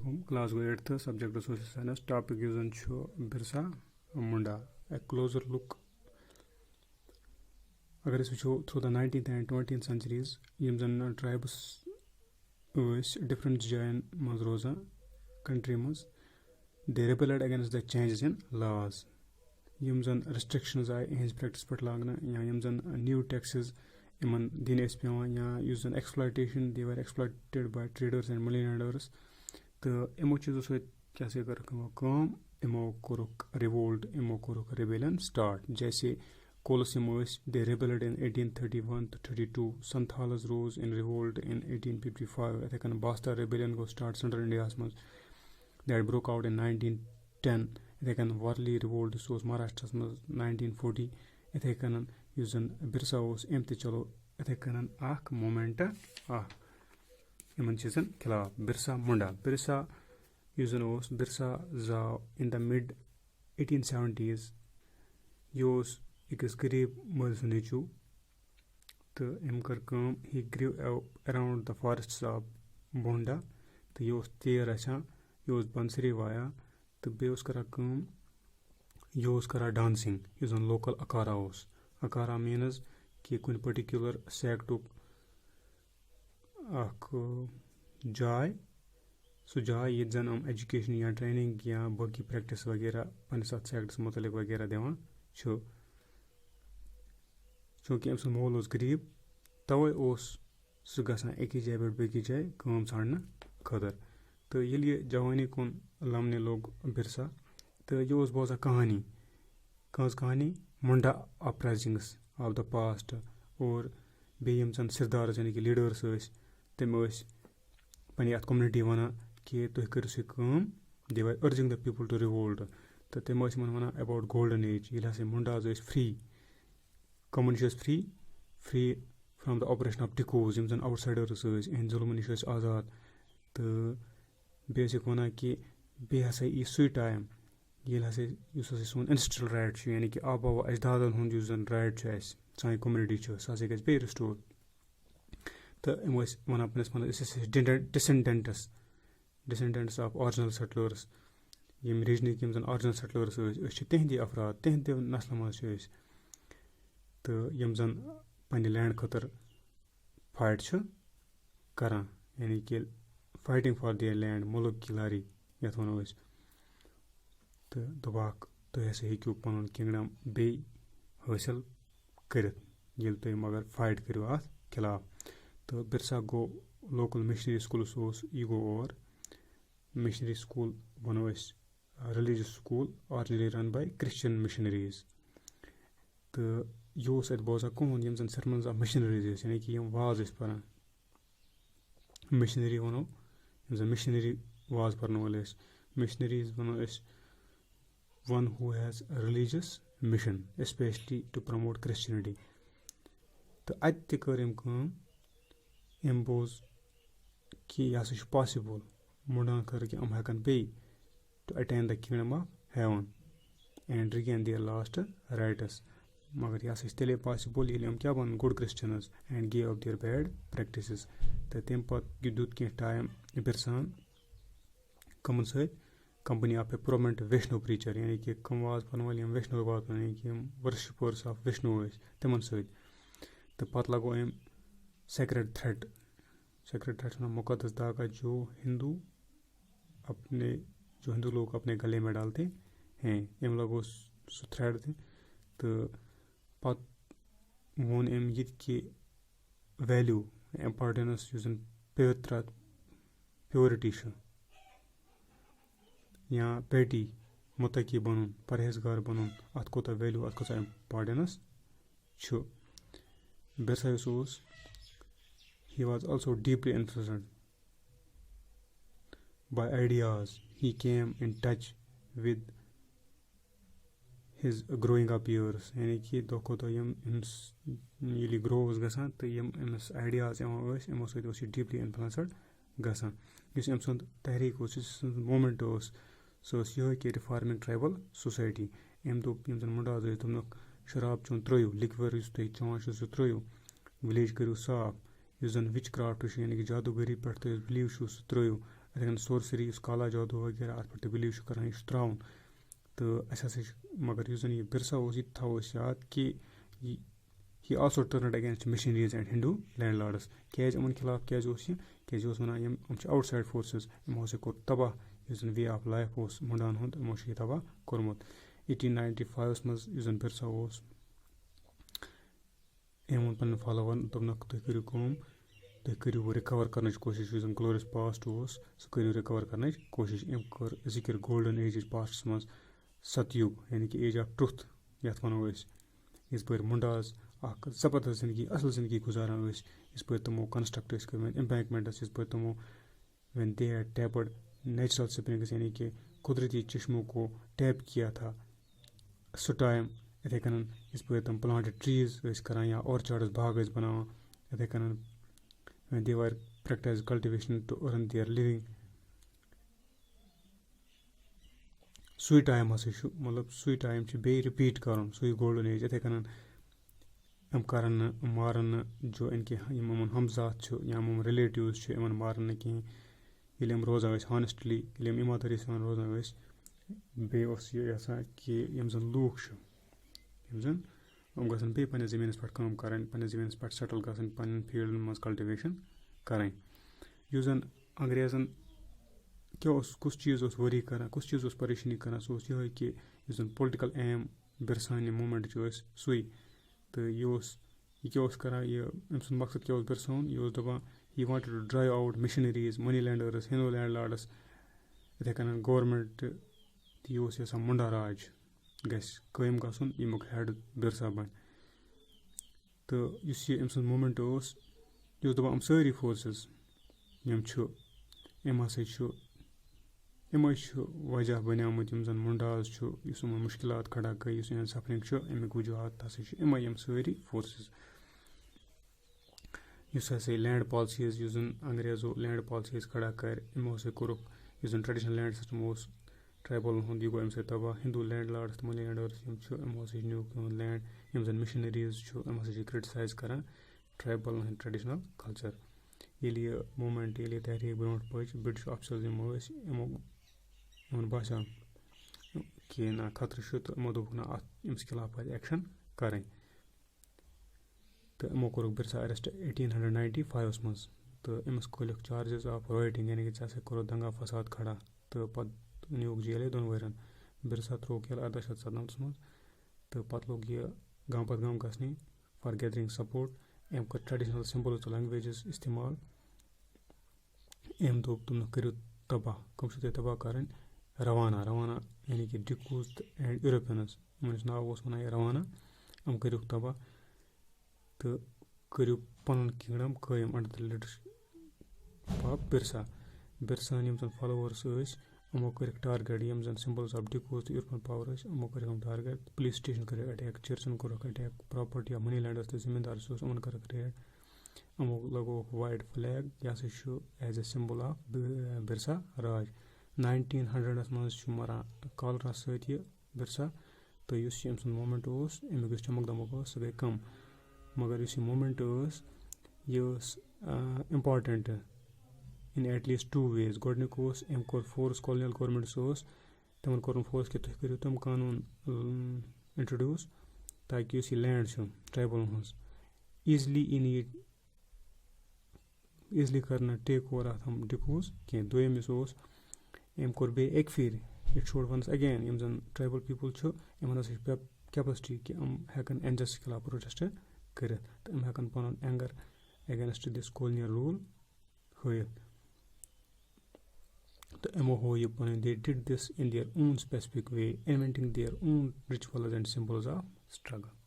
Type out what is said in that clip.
अलैकुम क्लास गो 8th subject social science topic यूजन Birsa Munda a closer look अगर वो through the 19th and 20th centuries यम जन ट्राइब्स डिफरेंट जायन मज रोजान कंट्री मज they rebelled against the changes in laws यम जन रिस्ट्रिक्शंस आए इहज प्रैक्टिस पे लागना या यम जन न्यू टैक्सेस इन दिन पेवान या जन exploitation they were exploited by traders and money lenders तो इमो चीज़ों सत्य कर इमो कोरुक रिवोल्ट इमो कोरुक रिबेलियन स्टार्ट जैसे Kols they rebelled in 1831 to 32 Santhals rose in revolt in 1855 इथे कन बास्टर रिबेलियन गो स्टार्ट सेंट्रल इंडिया मज दैट ब्रोक आउट इन 1910 इथे कन वारली रिवोल्ट सो महाराष्ट्र मज 1940 इथे कन जन बिरसा अम चलो इथे कन मोमेंट इन चीज़न खिलाफ बिरसा मुंडा बिरसा जन बिरसा जाव इन द मिड 1870s यह अकिस गरीब मज नेचू तो अम कर ही ग्रिव अराउंड द फॉरेस्ट ऑफ बोंडा तो यह तेर रचान यह बंसरी वाया तो बे करान यह करा डांसिंग यह जन लोकल अकारा अकारा मीनस कि कुन पर्टिकुलर सेक्टुक जाय सो जाय ये जन हम एजुकेशन या ट्रेनिंग या बाकी प्रैक्टिस वगैरह पन्नस अत सेक्टस मुतलिक वगैरह दिवान चूँकि अम सुंद मोल गरीब तवे सह गसान अकिस जाय पे बेकिस जाय काम ाड़न खतर तो ये जवानी कुन लमने लोग बिरसा तो यह बोजान कहानी मुंडा अपराइजिंग्स ऑफ द पास्ट और बेम जन सिरदार यानी कि लीडर्स तम पे अत कम्युनिटी वन कि तुम करो सह काम they were urging the people to revolt तो तम वन अबाउट गोल्डन एज ये हसा मुंडाज फ्री कमन free from the operation of टिकोज यम जन आउटसाइडर्स इन जुल्म नश आजाद तो बेक वन कि बे हसा यी सू टाइम ये हसा सोन एंसेस्ट्रल राइट यानी कि आबा अजदादन हुंद जन राइट सान कम्युनिटी सह हसा गए रिस्टोर तो इन वन डिसेंडेंट्स ऑफ ऑरिजिनल सेटलर्स यम रीजनिक जन ऑरिजिनल सेटलर्स तिहंदी अफराद तिहंद नस्ल मज तो यम जन पन्ने लैंड खतर फाइट करान यानी कि फाइटिंग फॉर देयर लैंड मुल्क की लारी यथ वनो तो दोबाक तुम हसा हेक्यू पन किंगडम बे हासिल कर मगर फाइट करो अत खिलाफ तो Birsa go local missionary school यह गो और मिशनरी स्कूल वनो religious school originally run by Christian missionaries तो यह अत बोजान कहून यम जन सरमन्स ऑफ मिशनरीज यानी कि वाज पान मिशनरी वनो यम जन मिशनरी वाज पर्न वोल मिशनरीज वनो one who has religious mission specially to promote Christianity तो अत कर अम बोज कि यह हसा पॉसिबल मुंडान कर कि हम हेकन बे to attain the kingdom of heaven and regain their lost rights मगर यह हसा तेले पॉसिबल ये हम क्या बन good Christians and give up their bad practices तो तम पे दुत कह टाइम बिरसान कमन company of a prominent Vaishnav preacher यानी कि कम वाज पन वाल वैष्णो वाज यानी कि वर्शिपर्स ऑफ वैष्णो तमन तो पत लगो अम सेक्रेड थ्रेड मुकद्दस धागा जो हिंदू लोग अपने गले में डालते हैं अम लगो सह थ्रेड तो पत वोन अम ये कि वैल्यू इम्पार्टेंस जन पवित्र प्योरिटी या पेटी मुतकी बनन परहेजगार बनन अत कोता वैल्यू अत कोता importance Birsa he was also deeply influenced by ideas. He came in touch with his growing up years यानी कि दो तो यम ये ग्रो गसान तो यम अमस आइडियाज यमो सो डीपली इन्फ्लुएंसड गसान इस अम सुंद तहरीक मूवमेंट सो यह कि रिफॉर्मिंग ट्राइबल सोसाइटी अम दोप यम जन मुंडाज तुमक शराब चोन त्रो लिक्वर तुम चवान सह त्रो विलेज करो साफ जन विच क्राफ्ट यानी कि जादूगरी पे बिलीव सह त्रो یِتھَے کٔنۍ سورسری یُس کالا جادوٗ وغیرہ اَتھ پٮ۪ٹھ تہِ بِلیٖو چھُ کَران یہِ چھُ ترٛاوُن تہٕ اَسہِ ہَسا چھِ مگر یُس زَن یہِ بِرسا اوس یہِ تہِ تھاوو أسۍ یاد کہِ ہی also turned against missionaries and Hindu landlords کیٛازِ یِمَن خلاف کیٛازِ اوس یہِ کیٛازِ یہِ اوس وَنان یِم چھِ آوُٹ سایڈ فورسٕز یِمو ہَسا کوٚر تباہ یُس زَن وے آف لایف اوس مُنڈان ہُنٛد یِمو چھُ یہِ تباہ کوٚرمُت 1895 منٛز یُس زَن بِرسا اوس أمۍ ووٚن پنٛنٮ۪ن فالووَرَن دوٚپنَکھ تُہۍ کٔرِو کٲم تُہۍ کٔرِو رِکَوَر کَرنٕچ کوٗشِش یُس زَن گلورِیَس پاسٹ اوس سُہ کٔرِو رِکَوَر کَرنٕچ کوٗشِش أمۍ کٔر ذِکِر گولڈَن ایجٕچ پاسٹَس منٛز سَتیوٗگ یعنی کہِ ایج آف ٹرٛوتھ یَتھ وَنو أسۍ یِتھ پٲٹھۍ مُنڈاز اَکھ زبردست زِندگی اَصٕل زِندگی گُزاران ٲسۍ یِتھ پٲٹھۍ تِمو کَنسٹرٛکٹ ٲسۍ کٔرمٕتۍ اِمپیکمٮ۪نٛٹٕس یِتھ پٲٹھۍ تِمو وٮ۪ن دے ہیڈ ٹیپٕڈ نیچرَل سپرِنٛگٕس یعنی کہِ قدرتی چشمو کو ٹیپ کیا تھا سُہ ٹایم یِتھَے کٔنۍ یِتھ پٲٹھۍ تِم پٕلانٹٕڈ ٹرٛیٖز ٲسۍ کَران یا آرچاڈٕس باغ ٲسۍ بَناوان یِتھَے کٔنۍ وٮ۪ن دے وَر پرٛٮ۪کٹایز cultivation to earn their living سُے ٹایم ہَسا چھُ مطلب سُے ٹایم چھُ بیٚیہِ رِپیٖٹ کَرُن سُے گولڈَن ایج یِتھَے کٔنۍ یِم کَرَن نہٕ مارَن نہٕ جو اِن کہِ یِم یِمَن ہمزات چھُ یا یِم رِلیٹِوٕز چھِ یِمَن مارَن نہٕ کِہیٖنۍ ییٚلہِ یِم روزان ٲسۍ ہانٮ۪سٹلی ییٚلہِ یِم ایٖماندٲری سان روزان ٲسۍ بیٚیہِ اوس یہِ یَژھان کہِ یِم زَن لوٗکھ چھِ یِم زَن یِم گژھن بیٚیہِ پنٛنِس زٔمیٖنَس پٮ۪ٹھ کٲم کَرٕنۍ پنٛنِس زٔمیٖنَس پٮ۪ٹھ سٮ۪ٹٕل گژھٕنۍ پنٛنٮ۪ن فیٖلڈَن منٛز کَلٹِویشَن کَرٕنۍ یُس زَن انٛگریزَن کیٛاہ اوس کُس چیٖز اوس ؤری کَران کُس چیٖز اوس پریشٲنی کَران سُہ اوس یِہوٚے کہِ یُس زَن پُلٹِکَل ایم بِرسانہِ موٗمٮ۪نٛٹ چھُ ٲسۍ سُے تہٕ یہِ کیٛاہ اوس کَران یہِ أمۍ سُنٛد مقصد کیٛاہ اوس بِرساوُن یہِ اوس دَپان ہی wanted to drive out missionaries money lenders Hindu landlords یِتھَے کٔنۍ گورمٮ۪نٛٹ تہٕ یہِ اوس یَژھان مُنڈا راج گژھِ قٲیِم گژھُن ییٚمیُک ہٮ۪ڈ بِرسا بَنہِ تہٕ یُس یہِ أمۍ سُنٛد موٗمٮ۪نٛٹ اوس یہِ اوس دَپان یِم سٲری فورسٕز یِم چھُ یِم ہَسا چھُ یِمَے چھُ وجہ بَنیٛامٕتۍ یِم زَن مُنڈاز چھُ یُس یِمَن مُشکِلات کھڑا گٔے یُس یِہٕنٛز سَفرِنٛگ چھُ اَمیُک وجوٗہات ہَسا چھِ یِمَے یِم سٲری فورسٕز یُس ہَسا یہِ لینٛڈ پالسیٖز یُس زَن انٛگریزو لینٛڈ پالسیٖز کھڑا کَرِ یِمو ہَسا کوٚرُکھ یُس زَن ٹرٛٮ۪ڈِشنَل لینٛڈ سِسٹَم اوس ٹرٛایبَلَن ہُنٛد یہِ گوٚو اَمہِ سۭتۍ تباہ ہِنٛدوٗ لینٛڈ لاڈٕس تہٕ مٔنی لینٛڈٲرٕس یِم چھِ یِمو ہَسا چھِ نیوٗکھ یِہُنٛد لینٛڈ یِم زَن مِشنٔریٖز چھُ یِم ہَسا چھِ کِرٛٹِسایز کَران ٹرٛایبَلَن ہٕنٛدۍ ٹرٛٮ۪ڈِشنَل کَلچَر ییٚلہِ یہِ موٗمٮ۪نٛٹ ییٚلہِ یہِ تحریٖک برونٛٹھ پٔچ بِرٛٹِش آفِسَرز یِم ٲسۍ یِمَن باسیو کہِ نہ خطرٕ چھُ تہٕ یِمو دوٚپُکھ نہ اَتھ أمِس خلاف پَزِ ایٚکشَن کَرٕنۍ تہٕ یِمو کوٚرُکھ بِرسا اٮ۪رٮ۪سٹ 1895 منٛز تہٕ أمِس کھٲلِکھ چارجِز آف رایٹِنٛگ یعنی کہِ ژےٚ ہَسا کوٚرُتھ دنٛگا فساد کھڑا تہٕ پَتہٕ نیوٗکھ جیلے 2 ؤرۍیَن بِرسا ترٛووُکھ ییٚلہِ 1897 منٛز تہٕ پَتہٕ لوٚگ یہِ گام پَتہٕ گام گژھنہِ فار گیدرِنٛگ سپوٹ أمۍ کٔر ٹرٛٮ۪ڈِشنَل سِمبلٕز تہٕ لنٛگویجِز اِستعمال أمۍ دوٚپنَکھ کٔرِو تباہ کٕم چھِو تۄہہِ تباہ کَرٕنۍ روانہ یعنی کہِ ڈِکوٗز تہٕ اینٛڈ یوٗروپینٕز یِمَن ہُنٛد ناو اوس وَنان یہِ روانہ یِم کٔرِکھ تباہ تہٕ کٔرِو پَنُن کِنٛگڈَم قٲیِم انڈَر دَ لیٖڈَرشِپ آف بِرساہَن یِم زَن فالووٲرٕس ٲسۍ یِمو کٔرِکھ ٹارگیٹ یِم زَن سِمبلٕز آف ڈِکوٗز تہٕ یوٗروپین پاوَر ٲسۍ یِمو کٔرِکھ یِم ٹارگیٹ پُلیٖس سٹیشَن کٔرِکھ اَٹیک چٔرچَن کوٚرُکھ اَٹیک پرٛاپَرٹی یا مٔنی لینٛڈَس تہٕ زٔمیٖندار یُس اوس یِمَن کٔرٕکھ ریڈ یِمو لگووُکھ وایِٹ فٕلیگ یہِ ہَسا چھُ as a symbol of Birsa راج 1900 منٛز چھُ مَران کالرا سۭتۍ یہِ بِرسا تہٕ یُس یہِ أمۍ سُنٛد موٗمٮ۪نٛٹ اوس اَمیُک یُس چمک دمک اوس سُہ گٔے کَم مگر یُس یہِ موٗمٮ۪نٛٹ ٲس یہِ ٲس اِمپاٹَنٛٹ اِن ایٹ لیٖسٹ 2 ویز گۄڈٕنیُک اوس أمۍ کوٚر فورس کالنِیَل گورمٮ۪نٛٹٕس اوس تِمَن کوٚرُن فورس کہِ تُہۍ کٔرِو تِم قانوٗن اِنٹرٛڈیوٗس تاکہِ یُس یہِ لینٛڈ چھُ ٹرٛایبَلَن ہٕنٛز ایٖزلی کَرِ نہٕ ٹیک اوٚوَر اَتھ یِم ڈِکوٗز کینٛہہ دوٚیِم یُس اوس أمۍ کوٚر بیٚیہِ اَکہِ پھِرِ یہِ چھوڑ وَنَس اگین یِم زَن ٹرٛایبَل پیٖپٕل چھُ یِمَن ہَسا چھِ کٮ۪پَسٹی کہِ یِم ہٮ۪کَن اِنجَسٹِس خلاف پرٛوٹٮ۪سٹ کٔرِتھ تہٕ یِم ہٮ۪کَن پَنُن اٮ۪نٛگَر اٮ۪گینسٹ دِس کولنِیَل روٗل ہٲیِتھ تہٕ یِمو ہوو یہِ پَنٕنۍ they did this in their own specific way inventing their own rituals and symbols of struggle